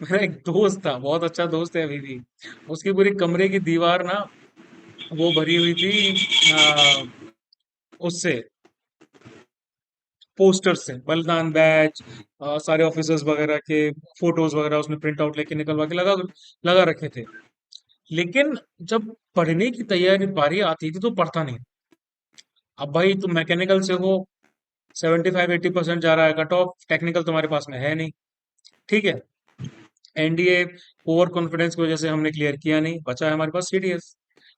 मेरा एक दोस्त था, बहुत अच्छा दोस्त है अभी भी। उसकी पूरी कमरे की दीवार ना वो भरी हुई थी आ, उससे, पोस्टर से, बलिदान बैच, सारे ऑफिसर्स वगैरह के फोटोज वगैरह उसने प्रिंट आउट लेके निकलवा के लगा लगा रखे थे। लेकिन जब पढ़ने की तैयारी बारी आती थी तो पढ़ता नहीं। अब भाई तुम मैकेनिकल से हो, 75-80% जा रहा है कट ऑफ, टेक्निकल तुम्हारे पास में है नहीं। ठीक है, एनडीए ओवर कॉन्फिडेंस की वजह से हमने क्लियर किया नहीं, बचा है हमारे पास सीडीएस।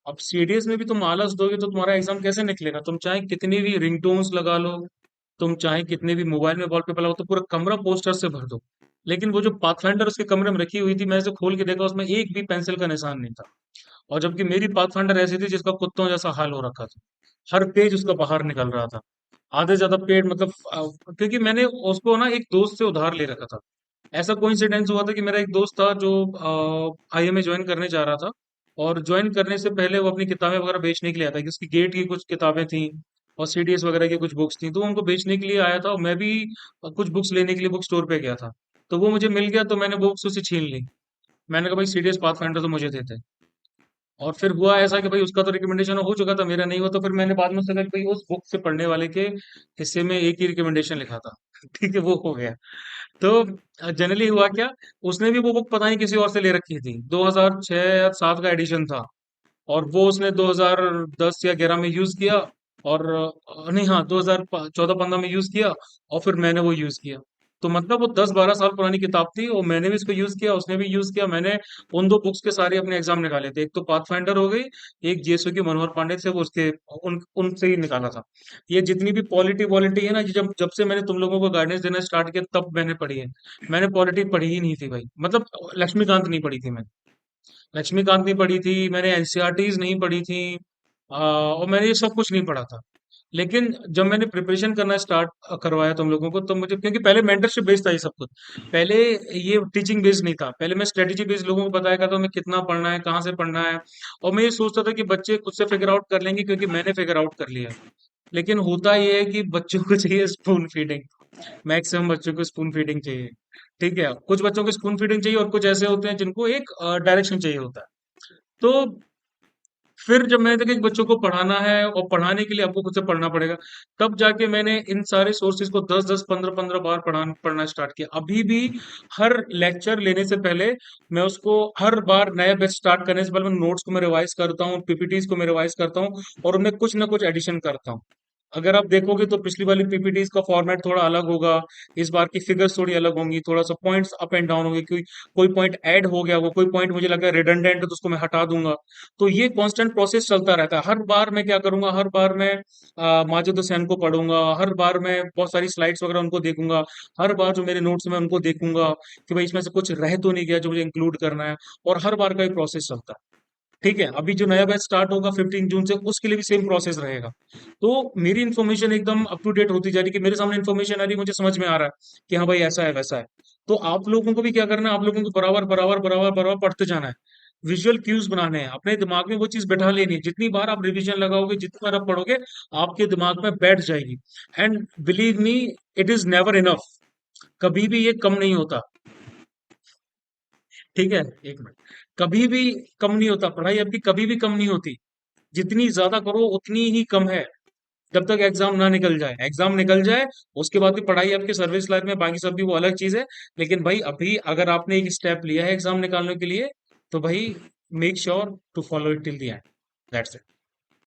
अब सीडीएस में भी तुम आलस दोगे तो तुम्हारा एग्जाम कैसे निकलेगा? तुम चाहे कितनी भी रिंगटोन्स लगा लो, तुम चाहे कितने भी मोबाइल में वॉलपेपर लगाओ, तो पूरा कमरा पोस्टर से भर दो। लेकिन वो जो पाथफाइंडर उसके कमरे में रखी हुई थी, मैं इसे खोल के देखा, उसमें एक भी पेंसिल का निशान नहीं था। और जबकि मेरी पाथफाइंडर ऐसी थी जिसका कुत्तों जैसा हाल हो रखा था, हर पेज उसका बाहर निकल रहा था, आधे से ज्यादा पेज, मतलब क्योंकि मैंने उसको ना एक दोस्त से उधार ले रखा था। ऐसा कोइंसिडेंस हुआ था कि मेरा एक दोस्त था जो आईएमए ज्वाइन करने जा रहा था, और ज्वाइन करने से पहले वो अपनी किताबें वगैरह बेचने के लिए आया था, कि उसकी गेट की कुछ किताबें थी और सीडीएस वगैरह की कुछ बुक्स थी, तो वो उनको बेचने के लिए आया था, और मैं भी कुछ बुक्स लेने के लिए बुक स्टोर पे गया था। तो वो मुझे मिल गया, तो मैंने बुक्स उसे छीन ली। मैंने कहा भाई सीडीएस पाथफाइंडर तो मुझे देते। और फिर हुआ ऐसा कि भाई उसका तो रिकमेंडेशन हो चुका था, मेरा नहीं हुआ, तो फिर मैंने बाद में उससे कहा कि भाई उस बुक से पढ़ने वाले के हिस्से में एक ही रिकमेंडेशन लिखा था। ठीक है, वो हो गया। तो जनरली हुआ क्या, उसने भी वो बुक पता नहीं किसी और से ले रखी थी, 2006 या 7 का एडिशन था, और वो उसने 2010 या 11 में यूज किया, और नहीं हाँ 2014-15 में यूज किया, और फिर मैंने वो यूज किया। तो मतलब वो 10-12 साल पुरानी किताब थी, और मैंने भी इसको यूज किया, उसने भी यूज किया। मैंने उन दो बुक्स के सारे अपने एग्जाम निकाले थे, एक तो पाथफाइंडर हो गई, एक जीएसओ की मनोहर पांडे से, वो उसके उनसे ही निकाला था। ये जितनी भी पॉलिटी वॉलिटी है ना, ये जब जब से मैंने तुम लोगों को गाइडेंस देना स्टार्ट किया तब मैंने पढ़ी है। मैंने पॉलिटी पढ़ी ही नहीं थी भाई, मतलब लक्ष्मीकांत नहीं पढ़ी थी मैंने, लक्ष्मीकांत नहीं पढ़ी थी मैंने, एनसीईआरटीज नहीं पढ़ी थी, और मैंने ये सब कुछ नहीं पढ़ा था। लेकिन जब मैंने प्रिपरेशन करना स्टार्ट करवाया तुम लोगों को, तो मुझे, क्योंकि पहले मेंटरशिप बेस्ड था ये सब कुछ, पहले ये टीचिंग बेस्ड नहीं था, पहले मैं स्ट्रेटेजी बेस्ड लोगों को बताया करता था, मैं कितना पढ़ना है, कहाँ से पढ़ना है। और मैं ये सोचता था कि बच्चे खुद से फिगर आउट कर लेंगे, क्योंकि मैंने फिगर आउट कर लिया है। लेकिन होता ये है कि बच्चों को चाहिए स्पून फीडिंग, मैक्सिमम बच्चों को स्पून फीडिंग चाहिए। ठीक है, कुछ बच्चों को स्पून फीडिंग चाहिए, और कुछ ऐसे होते हैं जिनको एक डायरेक्शन चाहिए होता है। तो फिर जब मैंने देखा कि बच्चों को पढ़ाना है, और पढ़ाने के लिए आपको खुद से पढ़ना पड़ेगा, तब जाके मैंने इन सारे सोर्सेज को 10-10, 15-15 बार पढ़ना स्टार्ट किया। अभी भी हर लेक्चर लेने से पहले मैं उसको, हर बार नया बैच स्टार्ट करने से पहले मैं नोट्स को मैं रिवाइज करता हूँ, पीपीटीज को मैं रिवाइज करता हूँ, और उनमें कुछ ना कुछ एडिशन करता हूँ। अगर आप देखोगे तो पिछली वाली पीपीटीज का फॉर्मेट थोड़ा अलग होगा, इस बार की फिगर्स थोड़ी अलग होंगी, थोड़ा सा पॉइंट्स अप एंड डाउन होंगे, कोई कोई पॉइंट ऐड हो गया, वो कोई पॉइंट मुझे लगा रिडंडेंट है तो उसको मैं हटा दूंगा। तो ये कांस्टेंट प्रोसेस चलता रहता है। हर बार मैं क्या करूंगा, हर बार मैं माजिद हुसैन को पढ़ूंगा, हर बार मैं बहुत सारी स्लाइड्स वगैरह उनको देखूंगा, हर बार जो मेरे नोट्स में उनको देखूंगा कि भाई इसमें से कुछ रह तो नहीं गया जो मुझे इंक्लूड करना है। और हर बार का ये प्रोसेस चलता है। ठीक है, अभी जो नया बैच स्टार्ट होगा 15 जून से, उसके लिए भी सेम प्रोसेस रहेगा। तो मेरी इन्फॉर्मेशन एकदम अप टू डेट होती जा रही है, कि मेरे सामने इन्फॉर्मेशन आ रही है, मुझे समझ में आ रहा है कि हाँ भाई ऐसा है वैसा है। तो आप लोगों को भी क्या करना है, आप लोगों को बराबर बराबर बराबर बराबर पढ़ते जाना है, विजुअल क्यूज बनाने हैं, अपने दिमाग में वो चीज बैठा लेनी है। जितनी बार आप रिवीजन लगाओगे, जितनी बार आप पढ़ोगे, आपके दिमाग में बैठ जाएगी। And believe me, it is never enough, कभी भी ये कम नहीं होता। ठीक है, एक मिनट, कभी भी कम नहीं होता, पढ़ाई आपकी कभी भी कम नहीं होती। जितनी ज्यादा करो उतनी ही कम है, जब तक एग्जाम ना निकल जाए। एग्जाम निकल जाए, उसके बाद भी पढ़ाई आपकी सर्विस लाइफ में, बाकी सब भी वो अलग चीज है। लेकिन भाई अभी अगर आपने एक स्टेप लिया है एग्जाम निकालने के लिए, तो भाई make sure to follow it till the end. That's it.